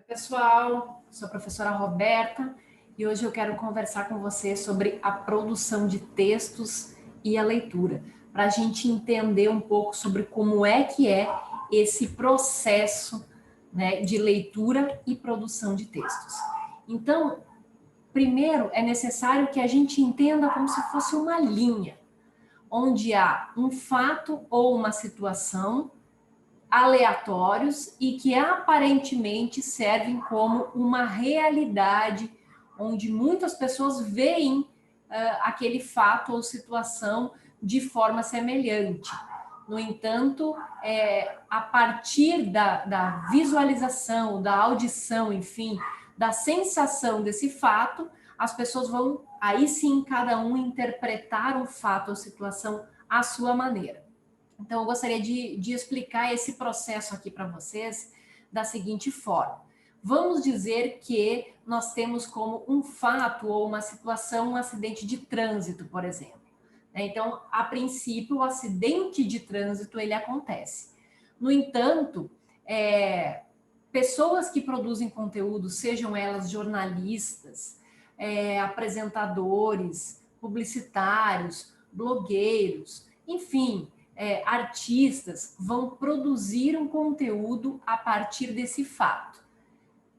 Pessoal, sou a professora Roberta e hoje eu quero conversar com você sobre a produção de textos e a leitura, para a gente entender um pouco sobre como é que é esse processo, né, de leitura e produção de textos. Então, primeiro é necessário que a gente entenda como se fosse uma linha, onde há um fato ou uma situação aleatórios e que aparentemente servem como uma realidade onde muitas pessoas veem aquele fato ou situação de forma semelhante. No entanto, a partir da visualização, da audição, enfim, da sensação desse fato, as pessoas vão, aí sim, cada um interpretar o fato ou situação à sua maneira. Então, eu gostaria de explicar esse processo aqui para vocês da seguinte forma. Vamos dizer que nós temos como um fato ou uma situação um acidente de trânsito, por exemplo. Então, a princípio, o acidente de trânsito ele acontece. No entanto, pessoas que produzem conteúdo, sejam elas jornalistas, apresentadores, publicitários, blogueiros, enfim, artistas vão produzir um conteúdo a partir desse fato.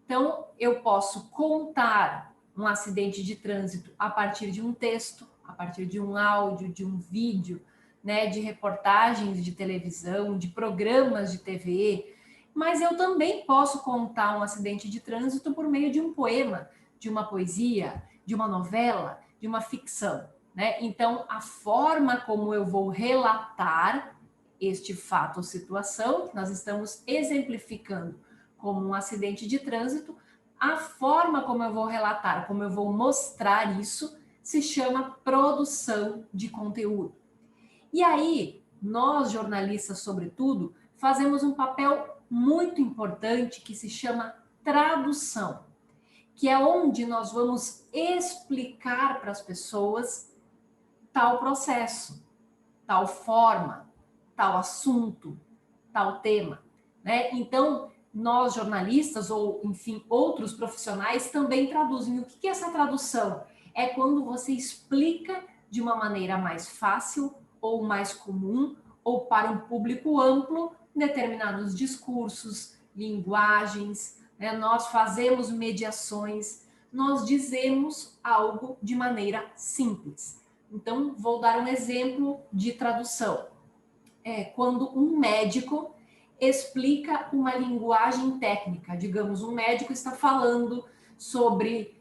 Então, eu posso contar um acidente de trânsito a partir de um texto, a partir de um áudio, de um vídeo, né, de reportagens de televisão, de programas de TV, mas eu também posso contar um acidente de trânsito por meio de um poema, de uma poesia, de uma novela, de uma ficção. Né? Então, a forma como eu vou relatar este fato ou situação, que nós estamos exemplificando como um acidente de trânsito, a forma como eu vou relatar, como eu vou mostrar isso, se chama produção de conteúdo. E aí, nós jornalistas, sobretudo, fazemos um papel muito importante que se chama tradução, que é onde nós vamos explicar para as pessoas tal processo, tal forma, tal assunto, tal tema, né? Então, nós jornalistas ou, enfim, outros profissionais também traduzem. O que é essa tradução? É quando você explica de uma maneira mais fácil ou mais comum ou para um público amplo determinados discursos, linguagens, né? Nós fazemos mediações, nós dizemos algo de maneira simples. Então, vou dar um exemplo de tradução. Quando um médico explica uma linguagem técnica, digamos, um médico está falando sobre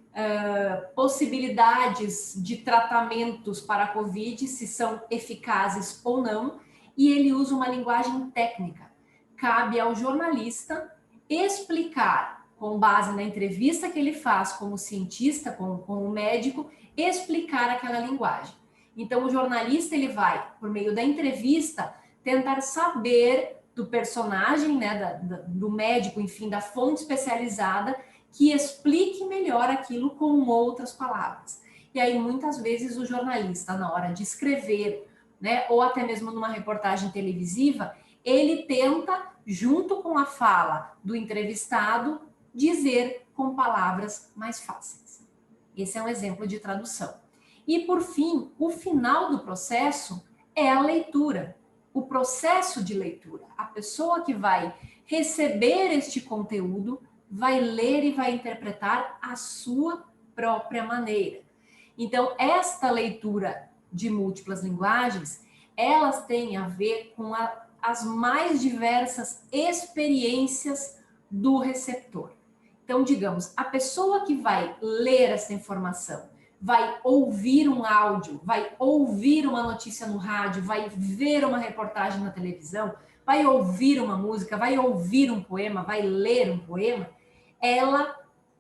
possibilidades de tratamentos para a Covid, se são eficazes ou não, e ele usa uma linguagem técnica. Cabe ao jornalista explicar, com base na entrevista que ele faz como cientista, com o médico, explicar aquela linguagem. Então, o jornalista ele vai, por meio da entrevista, tentar saber do personagem, né, do médico, enfim, da fonte especializada, que explique melhor aquilo com outras palavras. E aí, muitas vezes, o jornalista, na hora de escrever, né, ou até mesmo numa reportagem televisiva, ele tenta, junto com a fala do entrevistado, dizer com palavras mais fáceis. Esse é um exemplo de tradução. E, por fim, o final do processo é a leitura. O processo de leitura. A pessoa que vai receber este conteúdo vai ler e vai interpretar a sua própria maneira. Então, esta leitura de múltiplas linguagens, elas têm a ver com as mais diversas experiências do receptor. Então, digamos, a pessoa que vai ler essa informação, vai ouvir um áudio, vai ouvir uma notícia no rádio, vai ver uma reportagem na televisão, vai ouvir uma música, vai ouvir um poema, vai ler um poema, ela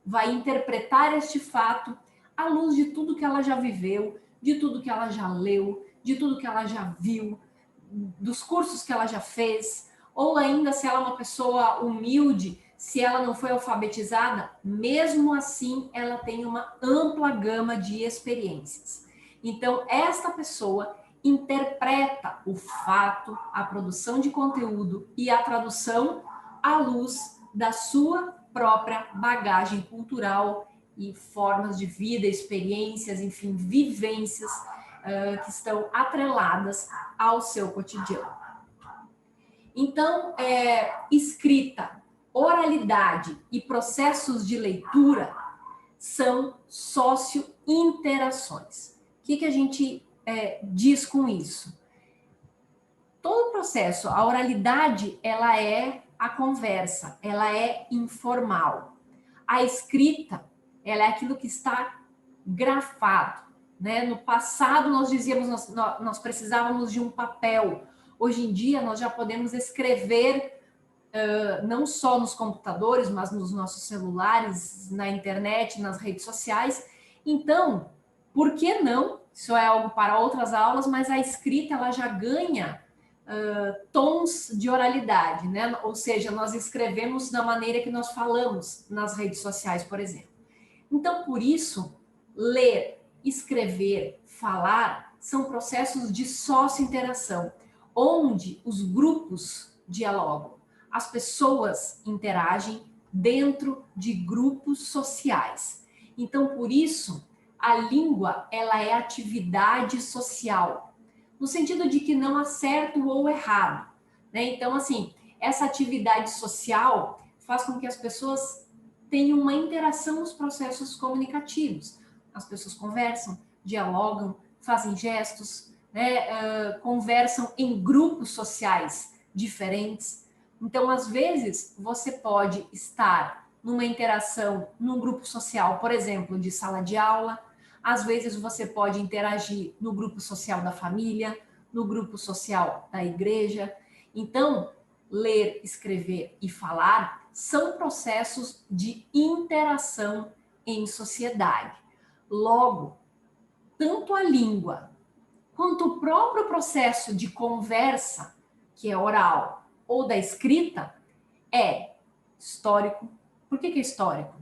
vai interpretar este fato à luz de tudo que ela já viveu, de tudo que ela já leu, de tudo que ela já viu, dos cursos que ela já fez, ou ainda se ela é uma pessoa humilde, se ela não foi alfabetizada, mesmo assim ela tem uma ampla gama de experiências. Então, esta pessoa interpreta o fato, a produção de conteúdo e a tradução à luz da sua própria bagagem cultural e formas de vida, experiências, enfim, vivências que estão atreladas ao seu cotidiano. Então, escrita, oralidade e processos de leitura são socio-interações. O que a gente diz com isso? Todo o processo, a oralidade, ela é a conversa, ela é informal. A escrita, ela é aquilo que está grafado, né? No passado, nós dizíamos, nós precisávamos de um papel. Hoje em dia, nós já podemos escrever não só nos computadores, mas nos nossos celulares, na internet, nas redes sociais. Então, por que não? Isso é algo para outras aulas, mas a escrita ela já ganha tons de oralidade, né? Ou seja, nós escrevemos da maneira que nós falamos nas redes sociais, por exemplo. Então, por isso, ler, escrever, falar são processos de socio-interação, onde os grupos dialogam, as pessoas interagem dentro de grupos sociais. Então, por isso, a língua ela é atividade social, no sentido de que não há certo ou errado, né? Então, assim, essa atividade social faz com que as pessoas tenham uma interação nos processos comunicativos. As pessoas conversam, dialogam, fazem gestos, né? Conversam em grupos sociais diferentes. Então, às vezes, você pode estar numa interação num grupo social, por exemplo, de sala de aula. Às vezes, você pode interagir no grupo social da família, no grupo social da igreja. Então, ler, escrever e falar são processos de interação em sociedade. Logo, tanto a língua quanto o próprio processo de conversa, que é oral, ou da escrita, é histórico. Por que é histórico?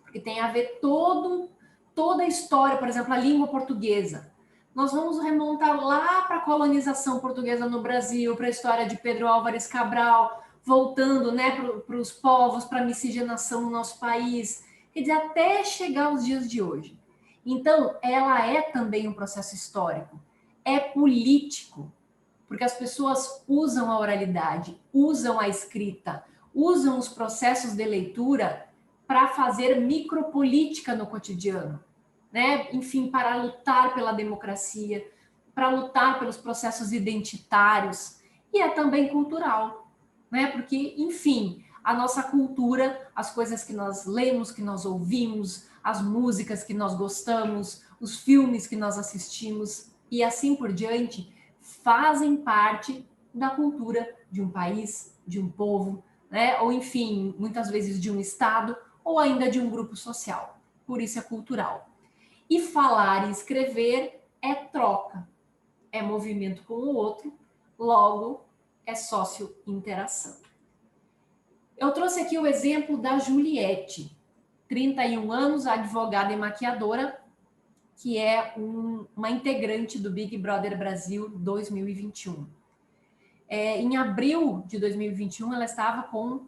Porque tem a ver toda a história, por exemplo, a língua portuguesa. Nós vamos remontar lá para a colonização portuguesa no Brasil, para a história de Pedro Álvares Cabral, voltando, né, para os povos, para a miscigenação no nosso país, quer dizer, até chegar aos dias de hoje. Então, ela é também um processo histórico, é político, porque as pessoas usam a oralidade, usam a escrita, usam os processos de leitura para fazer micropolítica no cotidiano, né? Enfim, para lutar pela democracia, para lutar pelos processos identitários, e é também cultural, né? Porque, enfim, a nossa cultura, as coisas que nós lemos, que nós ouvimos, as músicas que nós gostamos, os filmes que nós assistimos e assim por diante, fazem parte da cultura de um país, de um povo, né? Ou enfim, muitas vezes de um estado ou ainda de um grupo social. Por isso é cultural. E falar e escrever é troca, é movimento com o outro, logo é socio-interação. Eu trouxe aqui o exemplo da Juliette, 31 anos, advogada e maquiadora, que é uma integrante do Big Brother Brasil 2021. Em abril de 2021, ela estava com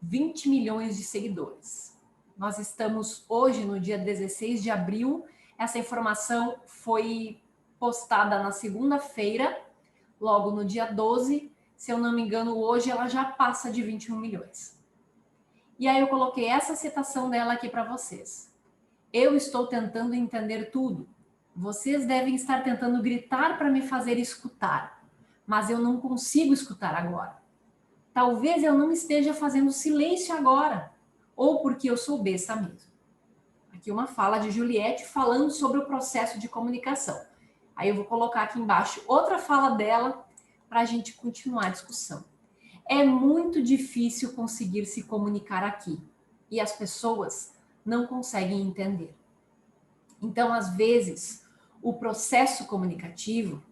20 milhões de seguidores. Nós estamos hoje, no dia 16 de abril, essa informação foi postada na segunda-feira, logo no dia 12, se eu não me engano, hoje ela já passa de 21 milhões. E aí eu coloquei essa citação dela aqui para vocês. Eu estou tentando entender tudo. Vocês devem estar tentando gritar para me fazer escutar, mas eu não consigo escutar agora. Talvez eu não esteja fazendo silêncio agora, ou porque eu sou besta mesmo. Aqui uma fala de Juliette falando sobre o processo de comunicação. Aí eu vou colocar aqui embaixo outra fala dela para a gente continuar a discussão. É muito difícil conseguir se comunicar aqui e as pessoas não conseguem entender. Então, às vezes, o processo comunicativo,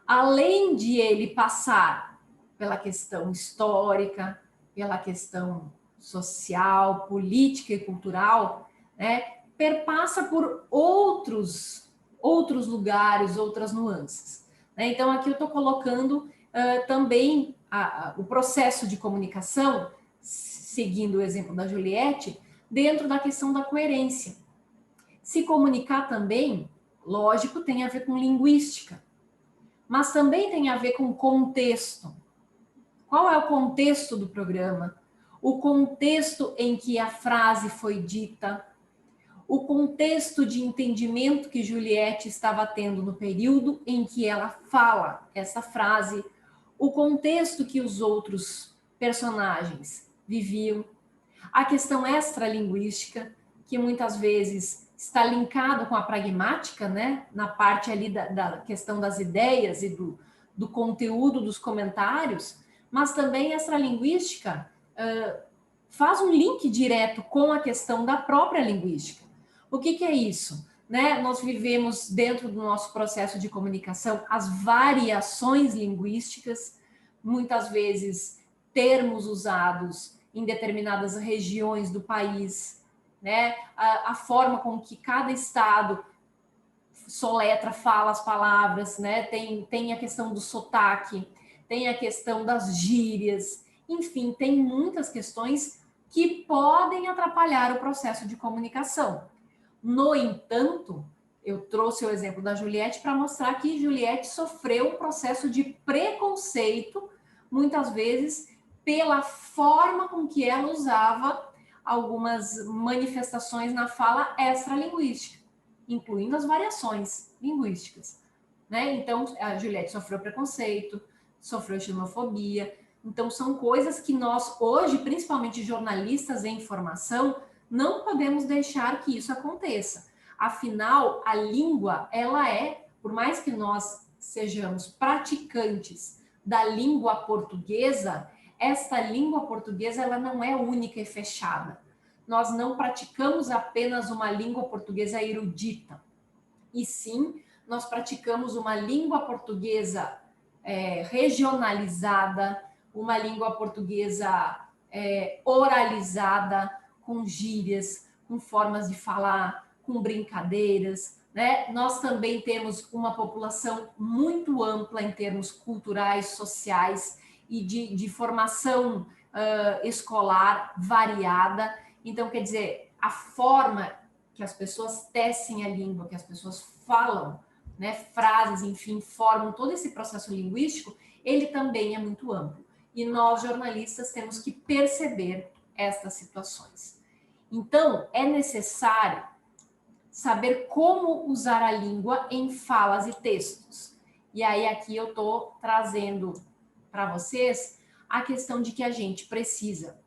além de ele passar pela questão histórica, pela questão social, política e cultural, né, perpassa por outros lugares, outras nuances, né? Então, aqui eu estou colocando também o processo de comunicação seguindo o exemplo da Juliette, dentro da questão da coerência. Se comunicar também, lógico, tem a ver com linguística, mas também tem a ver com contexto. Qual é o contexto do programa? O contexto em que a frase foi dita, o contexto de entendimento que Juliette estava tendo no período em que ela fala essa frase, o contexto que os outros personagens viviam, a questão extralinguística, que muitas vezes está linkado com a pragmática, né? Na parte ali da questão das ideias e do conteúdo dos comentários, mas também extralinguística faz um link direto com a questão da própria linguística. O que é isso? Né? Nós vivemos dentro do nosso processo de comunicação as variações linguísticas, muitas vezes termos usados em determinadas regiões do país, né? A forma com que cada estado soletra, fala as palavras, né? Tem a questão do sotaque, tem a questão das gírias, enfim, tem muitas questões que podem atrapalhar o processo de comunicação. No entanto, eu trouxe o exemplo da Juliette para mostrar que Juliette sofreu um processo de preconceito, muitas vezes, pela forma com que ela usava algumas manifestações na fala extralinguística, incluindo as variações linguísticas. Né? Então, a Juliette sofreu preconceito, sofreu xenofobia. Então, são coisas que nós, hoje, principalmente jornalistas em formação, não podemos deixar que isso aconteça. Afinal, a língua, ela é, por mais que nós sejamos praticantes da língua portuguesa, esta língua portuguesa, ela não é única e fechada. Nós não praticamos apenas uma língua portuguesa erudita, e sim, nós praticamos uma língua portuguesa regionalizada, uma língua portuguesa oralizada, com gírias, com formas de falar, com brincadeiras, né? Nós também temos uma população muito ampla em termos culturais, sociais e de formação escolar variada. Então, quer dizer, a forma que as pessoas tecem a língua, que as pessoas falam, né, frases, enfim, formam todo esse processo linguístico, ele também é muito amplo. E nós, jornalistas, temos que perceber estas situações. Então, é necessário saber como usar a língua em falas e textos. E aí, aqui eu estou trazendo para vocês a questão de que a gente precisa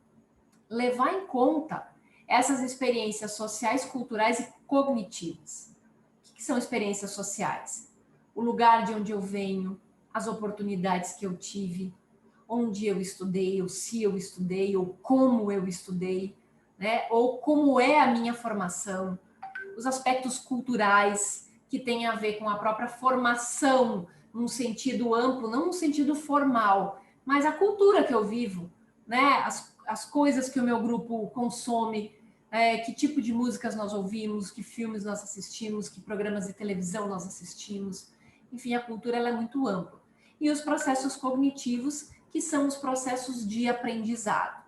levar em conta essas experiências sociais, culturais e cognitivas. O que são experiências sociais? O lugar de onde eu venho, as oportunidades que eu tive, onde eu estudei, ou se eu estudei, ou como eu estudei, né? Ou como é a minha formação, os aspectos culturais que têm a ver com a própria formação, num sentido amplo, não num sentido formal, mas a cultura que eu vivo, né? As coisas que o meu grupo consome, que tipo de músicas nós ouvimos, que filmes nós assistimos, que programas de televisão nós assistimos. Enfim, a cultura ela é muito ampla. E os processos cognitivos, que são os processos de aprendizado.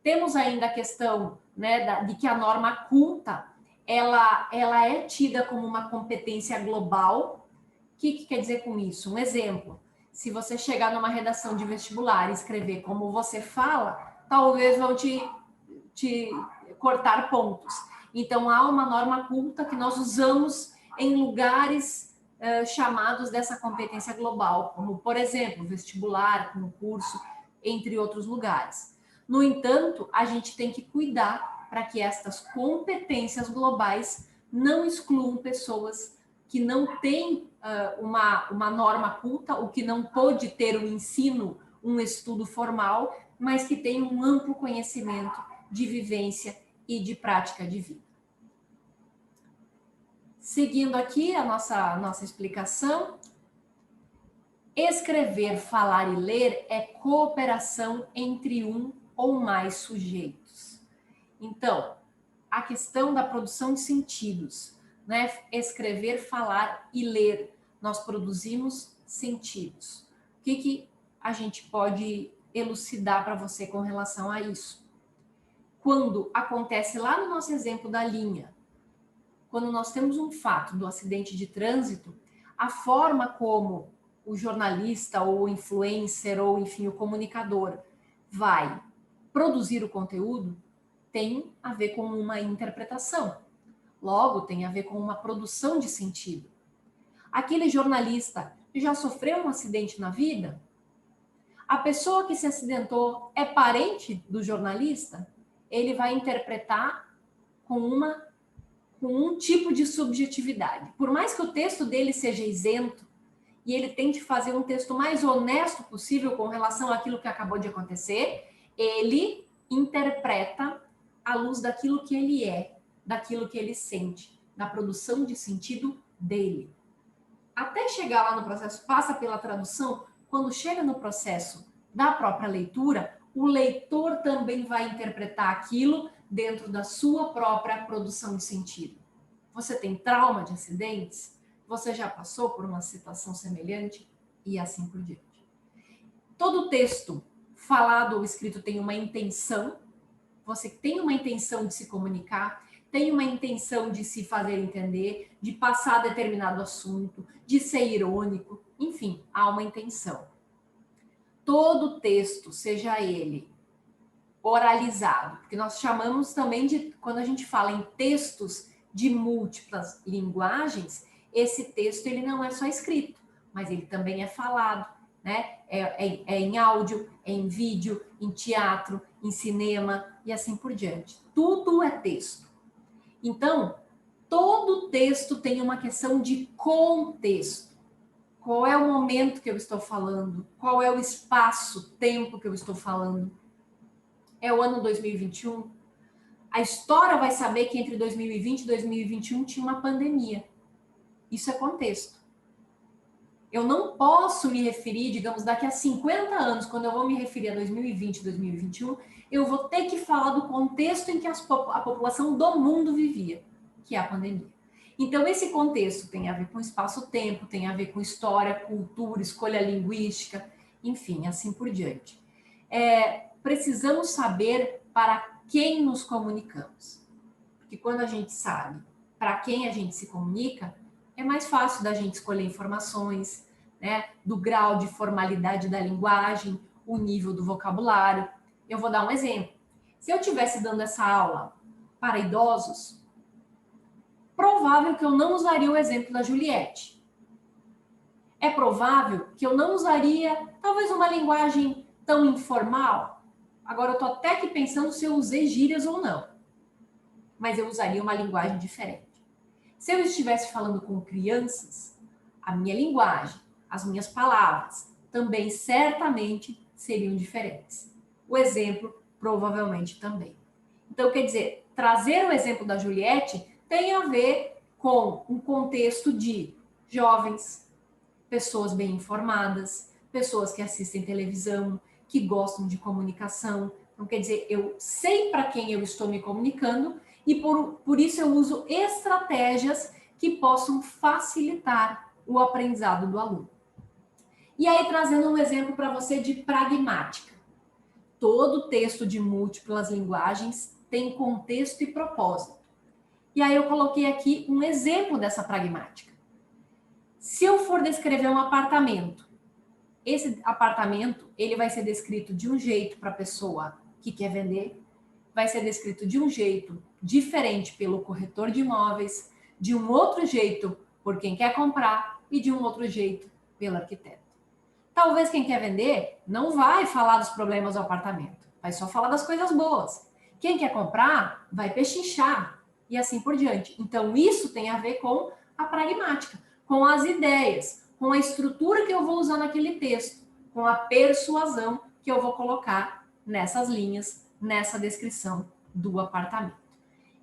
Temos ainda a questão, né, de que a norma culta ela é tida como uma competência global. O que quer dizer com isso? Um exemplo, se você chegar numa redação de vestibular e escrever como você fala, talvez vão te cortar pontos. Então, há uma norma culta que nós usamos em lugares chamados dessa competência global, como, por exemplo, vestibular, concurso, entre outros lugares. No entanto, a gente tem que cuidar para que estas competências globais não excluam pessoas que não têm uma norma culta, ou que não pôde ter um ensino, um estudo formal, mas que têm um amplo conhecimento de vivência e de prática de vida. Seguindo aqui a nossa explicação, escrever, falar e ler é cooperação entre um ou mais sujeitos. Então, a questão da produção de sentidos, né? Escrever, falar e ler, nós produzimos sentidos. O que a gente pode elucidar para você com relação a isso. Quando acontece lá no nosso exemplo da linha, quando nós temos um fato do acidente de trânsito, a forma como o jornalista ou o influencer ou, enfim, o comunicador vai produzir o conteúdo tem a ver com uma interpretação. Logo, tem a ver com uma produção de sentido. Aquele jornalista já sofreu um acidente na vida? A pessoa que se acidentou é parente do jornalista? Ele vai interpretar com um tipo de subjetividade. Por mais que o texto dele seja isento e ele tente fazer um texto mais honesto possível com relação àquilo que acabou de acontecer, ele interpreta à luz daquilo que ele é, daquilo que ele sente, da produção de sentido dele. Até chegar lá no processo, passa pela tradução, quando chega no processo da própria leitura, o leitor também vai interpretar aquilo dentro da sua própria produção de sentido. Você tem trauma de acidentes? Você já passou por uma situação semelhante? E assim por diante. Todo texto falado ou escrito tem uma intenção. Você tem uma intenção de se comunicar, tem uma intenção de se fazer entender, de passar determinado assunto, de ser irônico, enfim, há uma intenção. Todo texto, seja ele oralizado, porque nós chamamos também de, quando a gente fala em textos de múltiplas linguagens, esse texto ele não é só escrito, mas ele também é falado, né? É em áudio, é em vídeo, em teatro, em cinema e assim por diante. Tudo é texto. Então, todo texto tem uma questão de contexto. Qual é o momento que eu estou falando? Qual é o espaço, tempo que eu estou falando? É o ano 2021? A história vai saber que entre 2020 e 2021 tinha uma pandemia. Isso é contexto. Eu não posso me referir, digamos, daqui a 50 anos, quando eu vou me referir a 2020 e 2021, eu vou ter que falar do contexto em que a população do mundo vivia, que é a pandemia. Então, esse contexto tem a ver com espaço-tempo, tem a ver com história, cultura, escolha linguística, enfim, assim por diante. Precisamos saber para quem nos comunicamos. Porque quando a gente sabe para quem a gente se comunica, é mais fácil da gente escolher informações, né, do grau de formalidade da linguagem, o nível do vocabulário. Eu vou dar um exemplo. Se eu estivesse dando essa aula para idosos, provável que eu não usaria o exemplo da Juliette. É provável que eu não usaria, talvez, uma linguagem tão informal. Agora, eu estou até aqui pensando se eu usei gírias ou não. Mas eu usaria uma linguagem diferente. Se eu estivesse falando com crianças, a minha linguagem, as minhas palavras, também certamente seriam diferentes. O exemplo, provavelmente também. Então, quer dizer, trazer o exemplo da Juliette tem a ver com um contexto de jovens, pessoas bem informadas, pessoas que assistem televisão, que gostam de comunicação. Então, quer dizer, eu sei para quem eu estou me comunicando e por isso eu uso estratégias que possam facilitar o aprendizado do aluno. E aí, trazendo um exemplo para você de pragmática. Todo texto de múltiplas linguagens tem contexto e propósito. E aí eu coloquei aqui um exemplo dessa pragmática. Se eu for descrever um apartamento, esse apartamento ele vai ser descrito de um jeito para a pessoa que quer vender, vai ser descrito de um jeito diferente pelo corretor de imóveis, de um outro jeito por quem quer comprar e de um outro jeito pelo arquiteto. Talvez quem quer vender não vai falar dos problemas do apartamento, vai só falar das coisas boas. Quem quer comprar vai pechinchar e assim por diante. Então, isso tem a ver com a pragmática, com as ideias, com a estrutura que eu vou usar naquele texto, com a persuasão que eu vou colocar nessas linhas, nessa descrição do apartamento.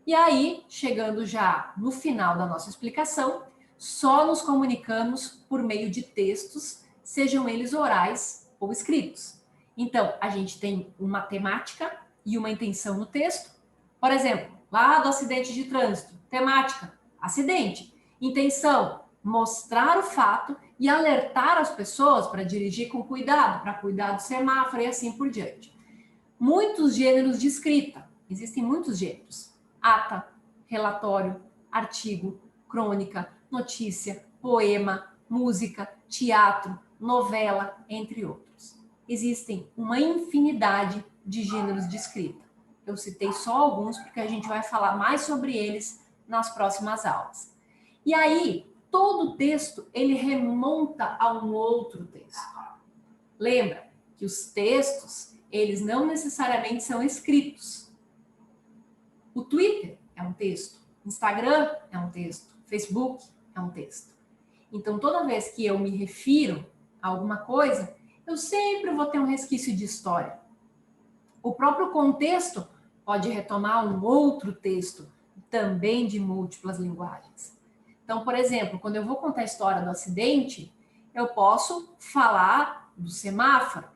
E aí, chegando já no final da nossa explicação, só nos comunicamos por meio de textos, sejam eles orais ou escritos. Então, a gente tem uma temática e uma intenção no texto. Por exemplo, lá do acidente de trânsito, temática, acidente. Intenção, mostrar o fato e alertar as pessoas para dirigir com cuidado, para cuidar do semáforo e assim por diante. Muitos gêneros de escrita, existem muitos gêneros: ata, relatório, artigo, crônica, notícia, poema, música, teatro, novela, entre outros. Existem uma infinidade de gêneros de escrita. Eu citei só alguns porque a gente vai falar mais sobre eles nas próximas aulas. E aí, todo texto, ele remonta a um outro texto. Lembra que os textos, eles não necessariamente são escritos. O Twitter é um texto, Instagram é um texto, Facebook é um texto. Então, toda vez que eu me refiro a alguma coisa, eu sempre vou ter um resquício de história. O próprio contexto pode retomar um outro texto, também de múltiplas linguagens. Então, por exemplo, quando eu vou contar a história do acidente, eu posso falar do semáforo.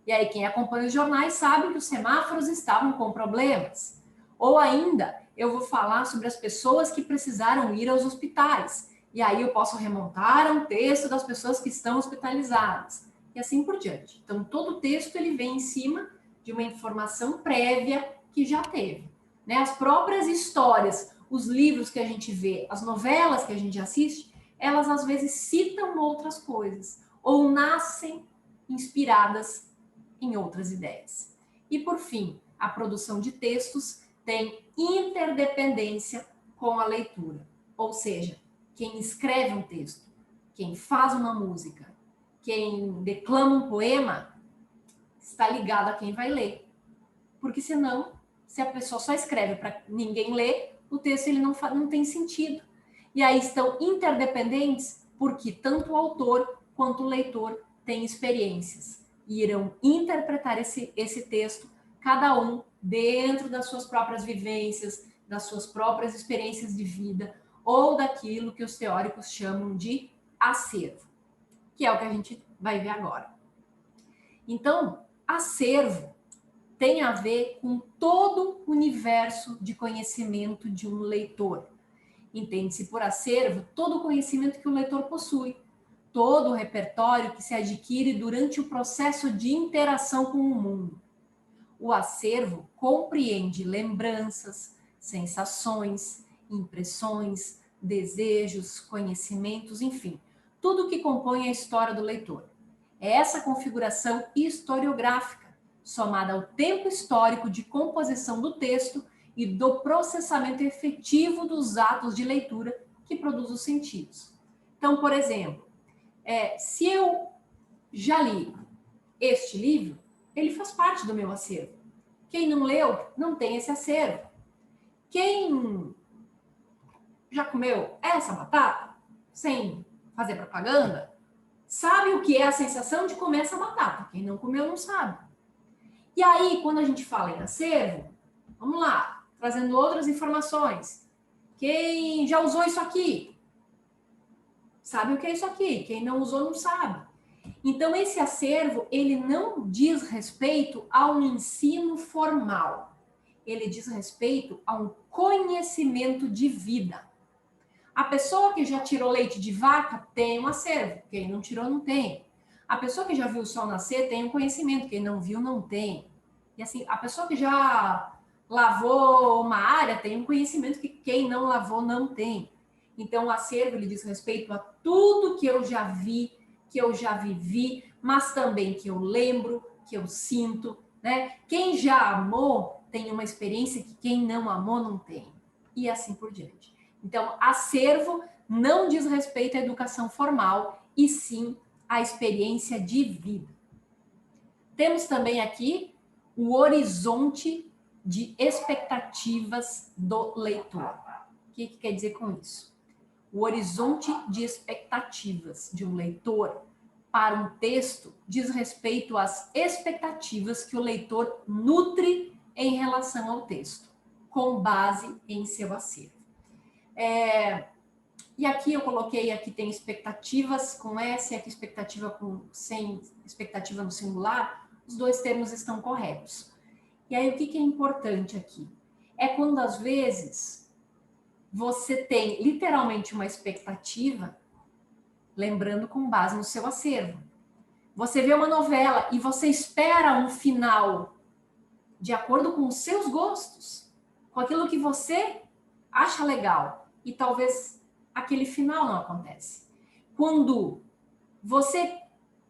E aí, quem acompanha os jornais sabe que os semáforos estavam com problemas. Ou ainda, eu vou falar sobre as pessoas que precisaram ir aos hospitais. E aí eu posso remontar a um texto das pessoas que estão hospitalizadas. E assim por diante. Então, todo texto ele vem em cima de uma informação prévia que já teve. Né? As próprias histórias, os livros que a gente vê, as novelas que a gente assiste, elas às vezes citam outras coisas ou nascem inspiradas em outras ideias. E por fim, a produção de textos tem interdependência com a leitura. Ou seja, quem escreve um texto, quem faz uma música, quem declama um poema, está ligado a quem vai ler. Porque senão, se a pessoa só escreve para ninguém ler, o texto ele não tem sentido. E aí estão interdependentes porque tanto o autor quanto o leitor têm experiências e irão interpretar esse texto, cada um dentro das suas próprias vivências, das suas próprias experiências de vida ou daquilo que os teóricos chamam de acervo, que é o que a gente vai ver agora. Então, acervo tem a ver com todo o universo de conhecimento de um leitor. Entende-se por acervo todo o conhecimento que o leitor possui, todo o repertório que se adquire durante o processo de interação com o mundo. O acervo compreende lembranças, sensações, impressões, desejos, conhecimentos, enfim, tudo que compõe a história do leitor. É essa configuração historiográfica, somada ao tempo histórico de composição do texto e do processamento efetivo dos atos de leitura que produz os sentidos. Então, por exemplo, se eu já li este livro, ele faz parte do meu acervo. Quem não leu, não tem esse acervo. Quem já comeu essa batata, sem fazer propaganda, sabe o que é a sensação de comer essa batata. Quem não comeu, não sabe. E aí, quando a gente fala em acervo, vamos lá, trazendo outras informações. Quem já usou isso aqui, sabe o que é isso aqui. Quem não usou, não sabe. Então, esse acervo, ele não diz respeito a um ensino formal. Ele diz respeito a um conhecimento de vida. A pessoa que já tirou leite de vaca tem um acervo. Quem não tirou, não tem. A pessoa que já viu o sol nascer tem um conhecimento. Quem não viu, não tem. E assim, a pessoa que já lavou uma área tem um conhecimento que quem não lavou, não tem. Então, o acervo, ele diz respeito a tudo que eu já vi, que eu já vivi, mas também que eu lembro, que eu sinto, né? Quem já amou tem uma experiência que quem não amou não tem. E assim por diante. Então, acervo não diz respeito à educação formal, e sim à experiência de vida. Temos também aqui o horizonte de expectativas do leitor. O que quer dizer com isso? O horizonte de expectativas de um leitor para um texto diz respeito às expectativas que o leitor nutre em relação ao texto, com base em seu acervo. E aqui eu coloquei, aqui tem expectativas com S, aqui expectativa sem expectativa no singular, os dois termos estão corretos. E aí o que é importante aqui? É quando às vezes você tem literalmente uma expectativa lembrando com base no seu acervo. Você vê uma novela e você espera um final de acordo com os seus gostos, com aquilo que você acha legal, e talvez aquele final não acontece. Quando você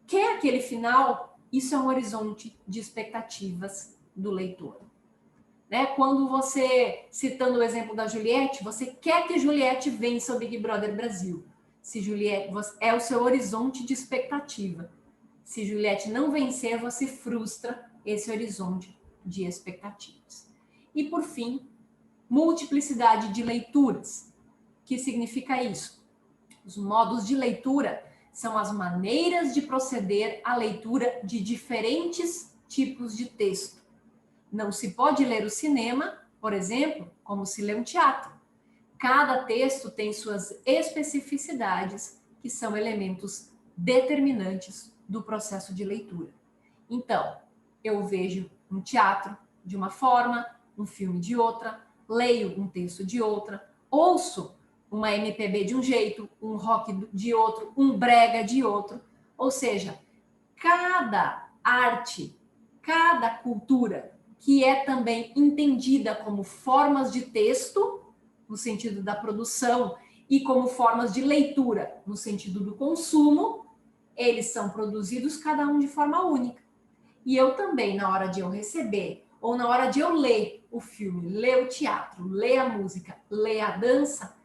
quer aquele final, isso é um horizonte de expectativas do leitor. Né? Quando você, citando o exemplo da Juliette, você quer que Juliette vença o Big Brother Brasil. Se Juliette é o seu horizonte de expectativa. Se Juliette não vencer, você frustra esse horizonte de expectativas. E por fim, multiplicidade de leituras. O que significa isso? Os modos de leitura são as maneiras de proceder à leitura de diferentes tipos de texto. Não se pode ler o cinema, por exemplo, como se lê um teatro. Cada texto tem suas especificidades, que são elementos determinantes do processo de leitura. Então, eu vejo um teatro de uma forma, um filme de outra, leio um texto de outra, ouço uma MPB de um jeito, um rock de outro, um brega de outro. Ou seja, cada arte, cada cultura que é também entendida como formas de texto, no sentido da produção, e como formas de leitura, no sentido do consumo, eles são produzidos cada um de forma única. E eu também, na hora de eu receber, ou na hora de eu ler o filme, ler o teatro, ler a música, ler a dança,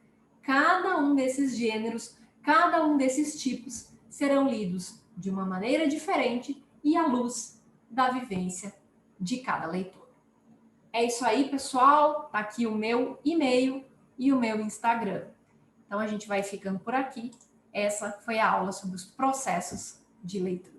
cada um desses gêneros, cada um desses tipos serão lidos de uma maneira diferente e à luz da vivência de cada leitor. É isso aí, pessoal. Tá aqui o meu e-mail e o meu Instagram. Então a gente vai ficando por aqui. Essa foi a aula sobre os processos de leitura.